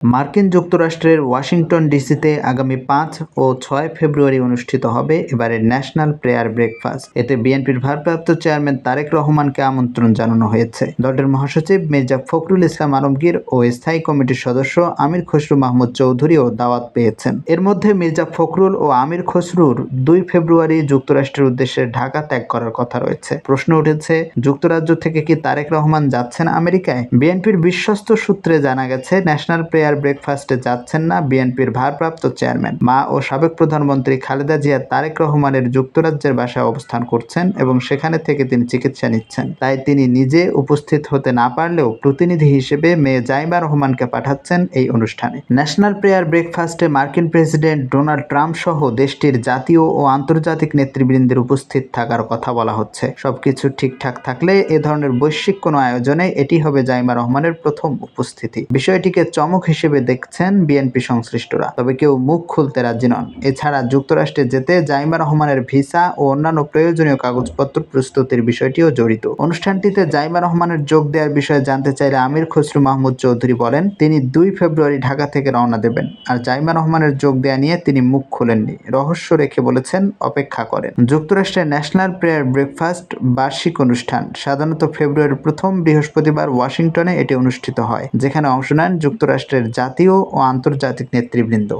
মার্কিন যুক্তরাষ্ট্রের ওয়াশিংটন ডিসিতে আগামী ৫ ও ৬ ফেব্রুয়ারি অনুষ্ঠিত হবে এবারের ন্যাশনাল প্রেয়ার ব্রেকফাস্ট। এতে বিএনপির ভারপ্রাপ্ত চেয়ারম্যান তারেক রহমানকে আমন্ত্রণ জানানো হয়েছে। দলটির মহাসচিব মির্জা ফখরুল ইসলাম আলমগীর ও স্থায়ী কমিটির সদস্য আমির খসরু মাহমুদ চৌধুরীও দাওয়াত পেয়েছেন। এর মধ্যে মির্জা ফখরুল ও আমির খসরুর ২ ফেব্রুয়ারি যুক্তরাষ্ট্রের উদ্দেশ্যে ঢাকা ত্যাগ করার কথা রয়েছে। প্রশ্ন উঠেছে, যুক্তরাজ্য থেকে কি তারেক রহমান যাচ্ছেন আমেরিকায়? বিএনপির বিশ্বস্ত সূত্রে জানা গেছে, ন্যাশনাল প্রেয়ার ব্রেকফাস্টে যাচ্ছেন না বিএনপির ভারপ্রাপ্ত চেয়ারম্যান। মা ও সাবেক প্রধানমন্ত্রী খালেদা জিয়া তারেক রহমানের যুক্তরাজ্যের বাসায় অবস্থান করছেন এবং সেখানে থেকে তিনি চিকিৎসা নিচ্ছেন। তাই তিনি নিজে উপস্থিত হতে না পারলেও প্রতিনিধি হিসেবে মেয়ে জাইমা রহমানকে পাঠাচ্ছেন এই অনুষ্ঠানে। ন্যাশনাল প্রেয়ার ব্রেকফাস্টে মার্কিন প্রেসিডেন্ট ডোনাল্ড ট্রাম্প সহ দেশটির জাতীয় ও আন্তর্জাতিক নেতৃবৃন্দের উপস্থিত থাকার কথা বলা হচ্ছে। সবকিছু ঠিকঠাক থাকলে এ ধরনের বৈশ্বিক কোনো আয়োজনে এটি হবে জাইমা রহমানের প্রথম উপস্থিতি। বিষয়টিকে চমক হিসেবে দেখছেন বিএনপি সংশ্লিষ্টরা, তবে কেউ মুখ খুলতে রাজি নন। এছাড়া যুক্তরাষ্ট্রে যেতে জাইমা রহমানের ভিসা ও অন্যান্য প্রয়োজনীয় কাগজপত্র প্রস্তুতির বিষয়টিও জড়িত। অনুষ্ঠানটিতে জাইমা রহমানের যোগ দেওয়ার বিষয়ে জানতে চাইলে আমির খসরু মাহমুদ চৌধুরী বলেন, তিনি ২ ফেব্রুয়ারি ঢাকা থেকে রওনা দেবেন। আর জাইমা রহমানের যোগ দেওয়া নিয়ে তিনি মুখ খোলেননি, রহস্য রেখে বলেছেন অপেক্ষা করেন। যুক্তরাষ্ট্রের ন্যাশনাল প্রেয়ার ব্রেকফাস্ট বার্ষিক অনুষ্ঠান। সাধারণত ফেব্রুয়ারির প্রথম বৃহস্পতিবার ওয়াশিংটনে এটি অনুষ্ঠিত হয়, যেখানে অংশ নেন যুক্তরাষ্ট্রের জাতীয় ও আন্তর্জাতিক নেতৃবৃন্দ।